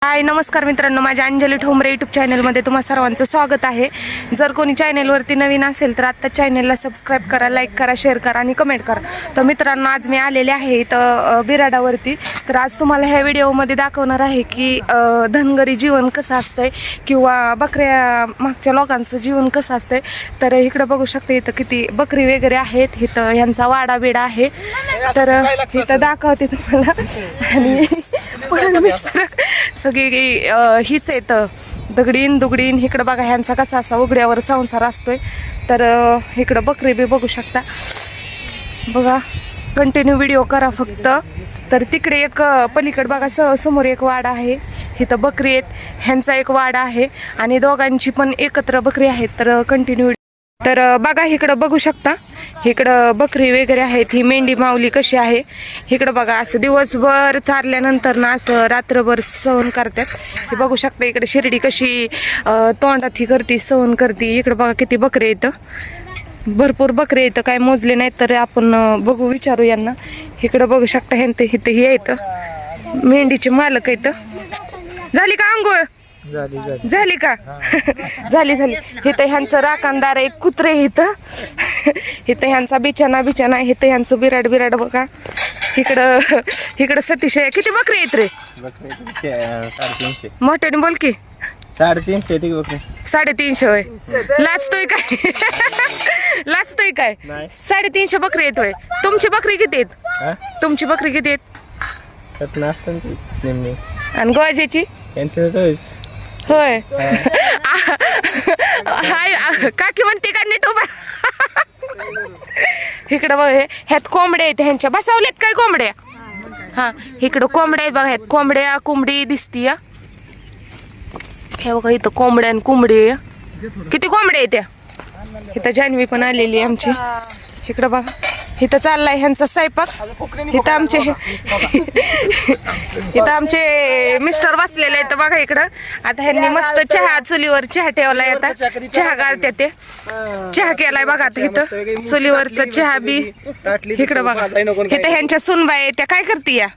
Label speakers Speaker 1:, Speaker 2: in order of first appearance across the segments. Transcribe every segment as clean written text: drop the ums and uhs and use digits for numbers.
Speaker 1: हाय नमस्कार मित्रांनो, माझ्या अंजली ठोंबरे यूट्यूब चॅनलमध्ये तुम्हा सर्वांचं स्वागत आहे. जर कोणी चॅनलवरती नवीन असेल तर आत्ता चॅनलला सबस्क्राईब करा, लाईक करा, शेअर करा आणि कमेंट करा. तर मित्रांनो, आज मी आलेले आहे इथं बिराडावरती. तर आज तुम्हाला ह्या व्हिडिओमध्ये दाखवणार आहे की धनगरी जीवन कसं असतंय किंवा बकऱ्या मागच्या लोकांचं जीवन कसं असतंय. तर इकडं बघू शकते, इथं किती बकरी वगैरे आहेत, इथं ह्यांचा वाडा बिडा आहे. तर इथं दाखवते तुम्हाला. आणि सगळी हीच येतं दगडीन दुगडीन. इकडं बघा ह्यांचा कसा असा उघड्यावर संसार असतोय. तर इकडं बकरी बी बघू शकता. बघा, कंटिन्यू व्हिडिओ करा फक्त. तर तिकडे एक पलीकडे बघा समोर एक वाडा आहे, इथं बकरी आहेत, ह्यांचा एक वाडा आहे आणि दोघांची पण एकत्र बकरी आहेत. तर कंटिन्यू. तर बघा इकडं बघू शकता, इकडं बकरी वगैरे आहेत. ही मेंढी माऊली कशी आहे इकडं बघा. असं दिवसभर चारल्यानंतर ना असं रात्रभर सहन करतात. हे बघू शकता इकडे शिर्डी कशी तोंडात ही करती, सहन करते. इकडं बघा किती बकरी येतं, भरपूर बकरी येतं, काय मोजले नाहीत. तर आपण बघू, विचारू यांना. इकडं बघू शकता ह्यांते इथं हे येतं मेंढीचे मालक येतं. झाली का आंघोळ? झाली का? झाली. इथं ह्यांचं राखणदार एक कुत्रे, इथं ह्यांचा बिछाना इथं ह्यांचं बिराड बघा. इकडं सतीश. किती बकरी आहेत रे?
Speaker 2: 350.
Speaker 1: मोठ्याने बोल की.
Speaker 2: 350.
Speaker 1: 350 होय. लाचतोय काय? लाचतोय काय? 350 बकरी येतोय. तुमची बकरी किती आहेत? तुमची बकरी किती आहेत? आणि गोवाची होय. काकी म्हणते का नीट उभा. इकडं बघ, ह्यात कोंबड्या आहेत, ह्यांच्या बसवल्यात काय कोंबड्या? हा, इकडं कोंबड्या आहेत बघा. ह्यात कोंबडी दिसती. हे बघा इथं कोंबड्या आणि कोंबडी. किती कोंबड्या आहेत त्या. इथं जान्हवी पण आलेली आहे आमची. इकडं बघा, इथं चाललाय ह्यांचा स्वयंपाक. इथं आमचे मिस्टर बसलेले आहेत बघा इकडं. आता ह्यांनी मस्त चहा चुलीवर चहा ठेवलाय. आता चहा गाळत्या ते. चहा केलाय बघा आता इथं चुलीवरचा चहा बी. इकडं बघा, इथं ह्यांच्या सुनबाई त्या काय करते या?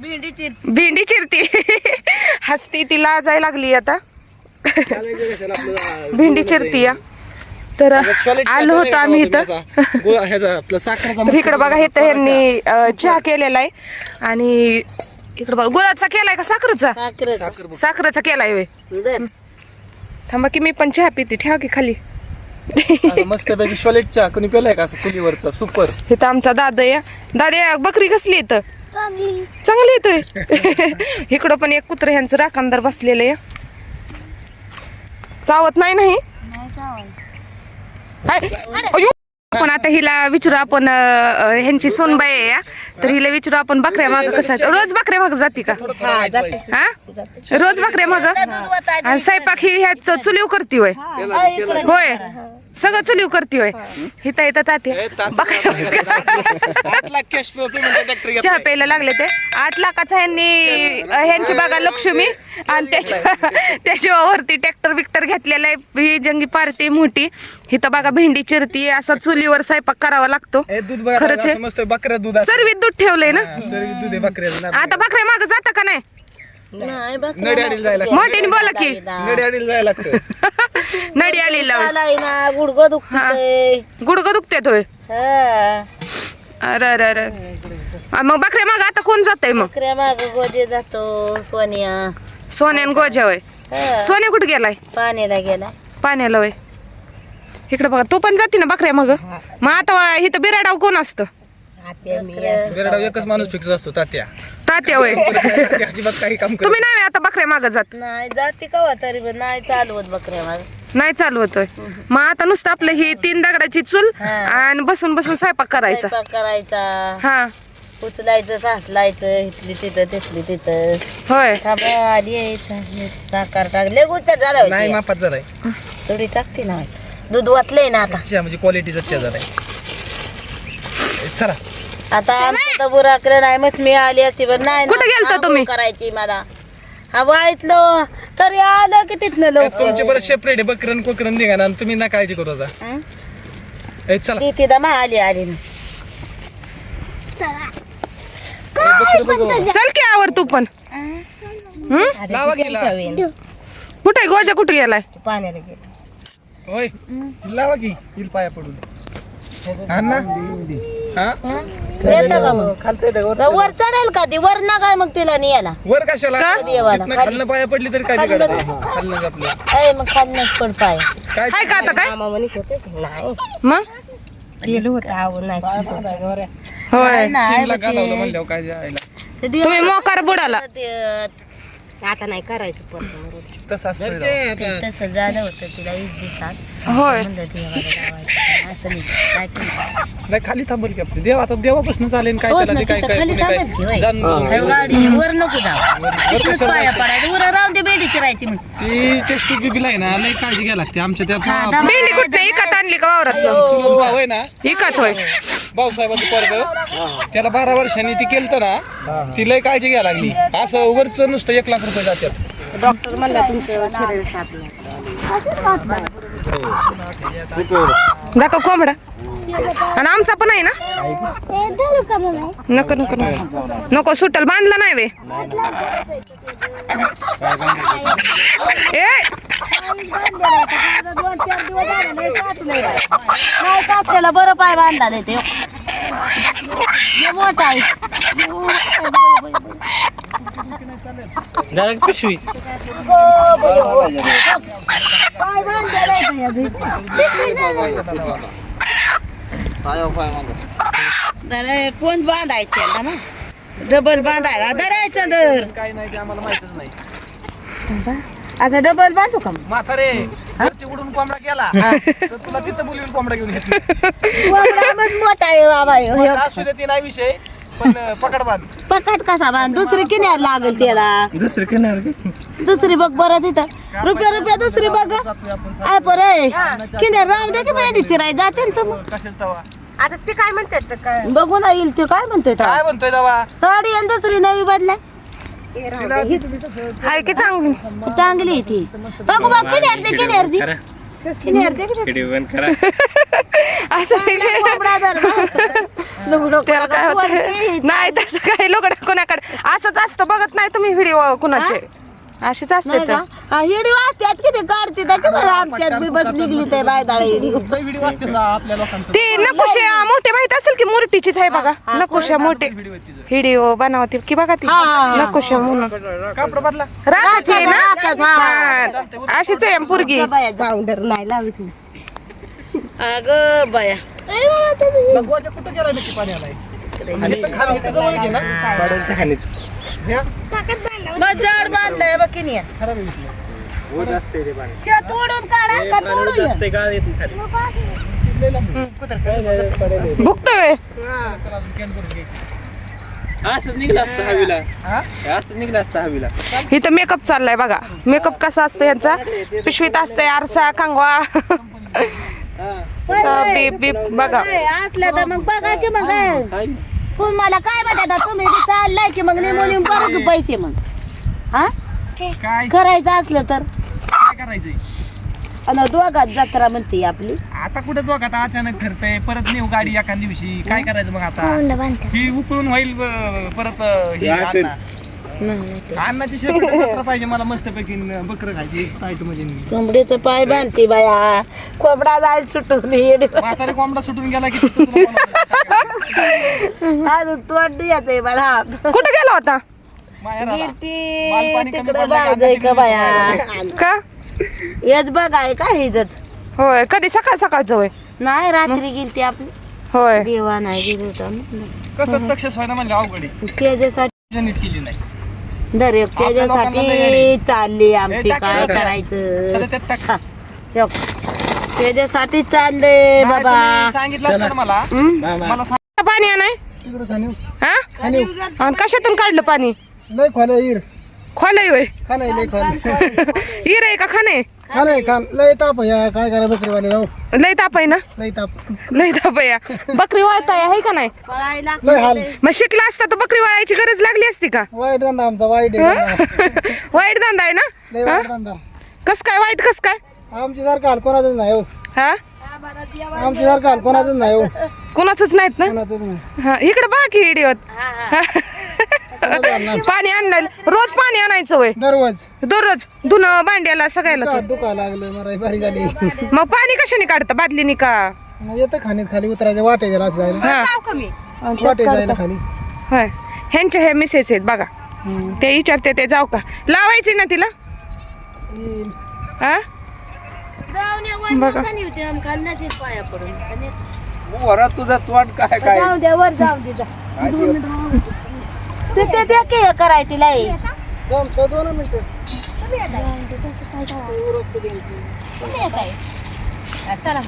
Speaker 1: भेंडी चिरती. हसती, ती लाजायला लागली आता. भेंडी चिरती या. तर आलो होतो आम्ही इथं. इकडं बघा, इथं ह्यांनी चहा केलेला आहे. आणि इकडं बघा, गुळाचा केलाय का साखरेचा? साखरेचा केलाय वे. थांबा की मी पण चहा पिते. ठेवा की खाली.
Speaker 2: मस्त पैकी शॉलेट चहा कोणी पेलाय का? चुलीवरचा सुपर.
Speaker 1: इथं आमचा दादा बकरी कसली इथं? चांगली येतोय. इकडं पण एक कुत्र ह्यांचं राखणदार बसलेलं आहे. चावत नाही. पण आता हिला विचारू आपण, ह्यांची सोनबाई आहे या. तर हिला विचारू आपण, बकऱ्या माग कसं रोज बकऱ्या माग जाते का? हा, रोज बकऱ्या माग. आणि स्वयंपाक ही ह्याच चुलीव करती होय? होय, सगळं चुलीव करती होय. इथं तात्या चहा प्यायला लागले ते. 8 लाखाचा ह्यांची बघा लक्ष्मी. आणि त्याच्यावरती ट्रॅक्टर बिक्टर घेतलेला आहे. ही जंगी पार्टी मोठी. इथं बघा भेंडी चिरती. असा चुलीवर स्वयंपाक करावा लागतो. खरंच सर्वीत दूध ठेवलंय ना. आता बकऱ्या माग जाता का नाही? मोठीने बोला की. नडी आली
Speaker 3: गुडघं
Speaker 1: दुखते होय. अरे मग बकऱ्या माग आता कोण जातय? मग
Speaker 3: बकऱ्या माग गोजे जातो
Speaker 1: सोन्यान गोजा होय. सोन्या कुठे गेलाय?
Speaker 3: पाण्याला गेला.
Speaker 1: पाण्याला होय. इकडे बघा, तू पण जाते ना बकऱ्या मग. मग आता इथं बिराडाव कोण असतं?
Speaker 2: एकच माणूस फिक्स असतो, तात्या
Speaker 1: होय.
Speaker 2: काही काम
Speaker 1: तुम्ही नाही आता बकऱ्या माग जात?
Speaker 3: नाही जाते कवा तरी, पण नाही चालवत बकऱ्या माग.
Speaker 1: नाही चालवतोय. मग आता नुसतं आपलं ही 3 दगडाची चूल आणि बसून स्वयंपाक करायचा. हा,
Speaker 3: उचलायचं, सासलायचं, इथली तिथं तिथली तिथं.
Speaker 1: होय.
Speaker 3: आली साखर टाकले, गुच्चा झाला.
Speaker 2: नाही मापात झालाय.
Speaker 3: थोडी टाकते ना. दूध वाटलंय ना आता.
Speaker 2: म्हणजे क्वालिटीचा चहा झालाय. चला
Speaker 3: आता आमचं तर बुराकलं नाही. मग मी आली असती, पण नाही.
Speaker 1: कुठे गेलता तुम्ही?
Speaker 3: करायची मला वाईटलो तरी आलं की तिथनं लवकर.
Speaker 2: तुमचे बरं सेपरेट आहे बकरन कोकरन निघा. तुम्ही ना काळजी करू आता. चला
Speaker 3: तिथं मा आली ना.
Speaker 1: चल की आवर तू पण.
Speaker 2: लावा की लावा.
Speaker 1: कुठे गोजा कुठे गेलाय?
Speaker 3: पाण्याला गेलं.
Speaker 2: होय लावा की येईल पाया पडून. हा ना हा
Speaker 3: येतं का मग? तर वर चढेल का ती? वर ना काय मग तिला याला
Speaker 2: वर कशाला
Speaker 1: का?
Speaker 3: देवाला
Speaker 2: तिथनं खालनं पाया पडली तरी काय
Speaker 3: खाल्लं.
Speaker 2: बिघडत खाल्लं आपलं
Speaker 3: अय मग खाल्लंच पण पाय.
Speaker 2: काय
Speaker 1: हाय का आता काय
Speaker 3: मामा म्हणत होते की नाही
Speaker 1: मग?
Speaker 3: गेलो होतं आवड नाही
Speaker 1: होय
Speaker 2: तीनला घालवलं म्हणल्यावर काय जायला
Speaker 3: ते देव-
Speaker 1: तुम्ही मोकार बुडाला.
Speaker 3: ते आता नाही करायचं परत.
Speaker 2: तसं असतं
Speaker 3: ते तसं झालं होतं तिला 1 दिवसात
Speaker 1: होय
Speaker 3: म्हणलं देवाला लावायचं. असं मी काय केलं
Speaker 2: नाही खाली थांबल की आपली देव आता देवापासून चालेल काय
Speaker 3: होत
Speaker 2: त्याला
Speaker 3: ना
Speaker 2: ते काय
Speaker 3: तिथं
Speaker 2: काय
Speaker 3: खाली
Speaker 2: कोणी काय
Speaker 3: थांबेल की होय.
Speaker 2: जाणून बुजून
Speaker 3: काय गाडी वर नको जाऊ. इथंच
Speaker 2: कशाला
Speaker 3: पाया पडायचं. वर राहून दे बेडी चिरायची मग.
Speaker 2: ती टेस्ट बीबीला आहे ना लई काळजी घ्यायला लागते आमच्या त्या
Speaker 1: भेंडी कुठे इकत आणली का वावरात?
Speaker 2: चुलत भाऊ आहे ना
Speaker 1: इकत होय.
Speaker 2: भाऊसाहेबाचं पोरग त्याला 12 वर्षांनी ती केलं ना ती लई काळजी घ्यायला लागली असं वरचं नुसतं 1 लाख रुपये जातात
Speaker 3: डॉक्टर म्हणला तुमचं शरीर साधलं.
Speaker 1: दाखव कोंबडा आणि आमचा पण आहे ना. नको नको नको नको सुटल बांधला नाही वे. ए
Speaker 3: 2-4 दिवस झाले नाही काचलंय बाई. नाही काचल्याला बरं पाय बांधायला ते मोठा आहे.
Speaker 2: पिशवी
Speaker 3: पाय बांधायला कोण बांधायचं ना डबल बांधायला धरायचं दर.
Speaker 2: काय नाही ते आम्हाला माहितच नाही
Speaker 3: आता डबल बांधू का मग?
Speaker 2: म्हातारे वरती उडून कोंबडा गेला तर तुला तिथं बोलवून कोंबडा घेऊन येत
Speaker 3: कोंबडाच मोठा आहे बाबा ह्यो.
Speaker 2: असू दे ती नाही विषय पण पकड बांध
Speaker 3: पकड कसा बांध? दुसरी किनार लागेल त्याला.
Speaker 2: दुसरं किनार
Speaker 3: दुसरी बघ बरं तिथं रुपया दुसरी बघ. आहे बरं किनार राहून दे की मेंढी चिराय जाते ना तुम्ही.
Speaker 2: कशाला तवा
Speaker 3: आता ते काय म्हणतात बघू ना येईल ते काय म्हणतोय
Speaker 2: काय म्हणतोय तवा
Speaker 3: साडी आणि दुसरी नवी बदलाय
Speaker 1: आहे की चांगली.
Speaker 3: चांगली आहे ती. बघू बघ किनार दे किनार दे किनार दे किनार.
Speaker 1: असं नाही की-
Speaker 3: कोंबडा धर ना. लुगडं
Speaker 1: त्याला काय होतं नाही तसं काही लोक कोणाकडे असंच असतं. बघत नाही तुम्ही व्हिडिओ कुणाचे अशीच असते
Speaker 3: नाही का हिडी वाचत्यात किती काढते त्याच्या बरं आमच्यात बी बस निघली ते बायदाळा हिडी.
Speaker 2: व्हिडिओ असतील ना आपल्या लोकांचं
Speaker 1: ती नकोशा मोठे माहित असेल की मुरटीचीच आहे बघा. नकोशा मोठे व्हिडिओ बनवतील की बघा ती नकोशा म्हणून
Speaker 2: कापड बदला
Speaker 1: राखाची आहे ना.
Speaker 3: राखाच, हा.
Speaker 1: हा. अशीच आहे पोरगी.
Speaker 3: बाया जाऊन धर नाही लावित मी. अगं बाया
Speaker 2: गोच्या कुठं गेला नक्की पाण्याला आणि इथं खाली इथं जवळच आहे ना हे?
Speaker 3: मग झाड बांधलंय बघ किनी
Speaker 2: खराब आहे विषय.
Speaker 3: तोडून काढा का तोडून
Speaker 1: भुकतोय.
Speaker 2: असंच निघलं असतं हवीला असं निघलं असतं हवीला
Speaker 1: इथं मेकअप चाललाय बघा. मेकअप कसा असतो यांचा? पिशवीत असतंय आरसा कंगवा बीप बीप बघा.
Speaker 3: असलं तर मग बघा की मग कोण मला काय म्हणतात तुम्ही बी चाललाय की मग नेमून परत पैसे मग हा
Speaker 2: काय
Speaker 3: करायचं असलं तर.
Speaker 2: काय करायचंय
Speaker 3: आणि दोघात जत्रा म्हणते आपली.
Speaker 2: आता कुठे जो आता अचानक ठरतंय परत नेऊ गाडी एका दिवशी काय करायचं मग आता ही उकळून होईल परत ही अन्नाची शेपट जत्रा पाहिजे मला मस्तपैकी बकरं खायची टाईट मध्ये
Speaker 3: कोंबडीचं पाय बांधते बाया. कोंबडा जाईल सुटून
Speaker 2: म्हातारे कोंबडा सुटून गेला की तिथं तुला बोलावं.
Speaker 3: अजून तोंड येते मला.
Speaker 1: कुठं गेला होता
Speaker 2: माहेराला.
Speaker 3: गिरती
Speaker 2: मालपाणी कमी
Speaker 3: तिकडे
Speaker 2: पडलं की
Speaker 3: बाजाय का
Speaker 2: अन्नाची
Speaker 3: बाया.
Speaker 1: का?
Speaker 3: हेच बघाय का हेच
Speaker 1: होय कधी सकाळ सकाळचं होय.
Speaker 3: नाही रात्री गेलती आपली
Speaker 1: होय
Speaker 3: देवा नाही गेलो होता
Speaker 2: कसं सक्सेस व्हायला म्हणजे अवघड आहे.
Speaker 3: त्याच्यासाठी
Speaker 2: नीट केली नाही
Speaker 3: दर
Speaker 2: आपल्या लोकांना लय
Speaker 3: त्याच्यासाठी
Speaker 2: येडे.
Speaker 3: चालली आमची
Speaker 2: टाक,
Speaker 3: काय
Speaker 2: टाक.
Speaker 3: करायचं.
Speaker 2: सध्या त्यात टाक.
Speaker 3: हा. त्याच्यासाठी चालले
Speaker 2: नाही,
Speaker 3: बाबा.
Speaker 2: तुम्ही सांगितलं असतं ना मला मला सांग
Speaker 1: पाणी आणाय हा आणि कशातून काढलं पाणी?
Speaker 4: लय खोले हिर
Speaker 1: खोलय होय.
Speaker 4: खाणे लय खोले
Speaker 1: हिर आहे का खाणे?
Speaker 4: खाणे खान लय ताप या काय करा बकरीवाले राहू
Speaker 1: लय ताप आहे ना.
Speaker 4: लय ताप
Speaker 1: लय ताप आहे या. बकरी वळताय आहे का नाही?
Speaker 3: पळायला
Speaker 4: लय हाल
Speaker 1: मग शिकला असता तर बकरी वळायची गरज लागली असती का?
Speaker 4: वाईट धंदा आमचा वाईट आहे धंदा.
Speaker 1: वाईट धंदा आहे ना.
Speaker 4: लय वाईट धंदा
Speaker 1: कस काय वाईट कस काय?
Speaker 4: आमची सारखं हाल कोणाचंच नाही हो
Speaker 1: हा
Speaker 4: आमची सारखं हाल कोणाचंच नाही हो
Speaker 1: कोणाचंच नाहीत ना.
Speaker 4: कोणाचंच नाही
Speaker 1: हा इकडे बघा की इडिओत. पाणी आणलं रोज पाणी आणायचं वय दररोज धुणं भांड्याला सगळ्याला
Speaker 4: दुखा लागलं मला भारी झाली
Speaker 1: मग पाणी कशाने काढतं बादलीने का
Speaker 4: येतं खाण्यात खाली उतरायचं वाटे जायला असं जायला
Speaker 1: हा
Speaker 4: वाटे जायला खाली
Speaker 1: होय ह्यांच्या हे मिसेस आहेत बघा ते विचारते ते जाऊ का लावायची ना तिला
Speaker 4: येईल.
Speaker 1: हा बघा.
Speaker 3: पाया पडून
Speaker 2: तुझा तोंड काय काय
Speaker 3: जाऊ द्या वर जाऊ दे जा. ते द्या की हे कराय तिला हे.
Speaker 4: थांब, 2 मिनिटं
Speaker 3: तुम्ही येताय? तुम्ही येताय? चला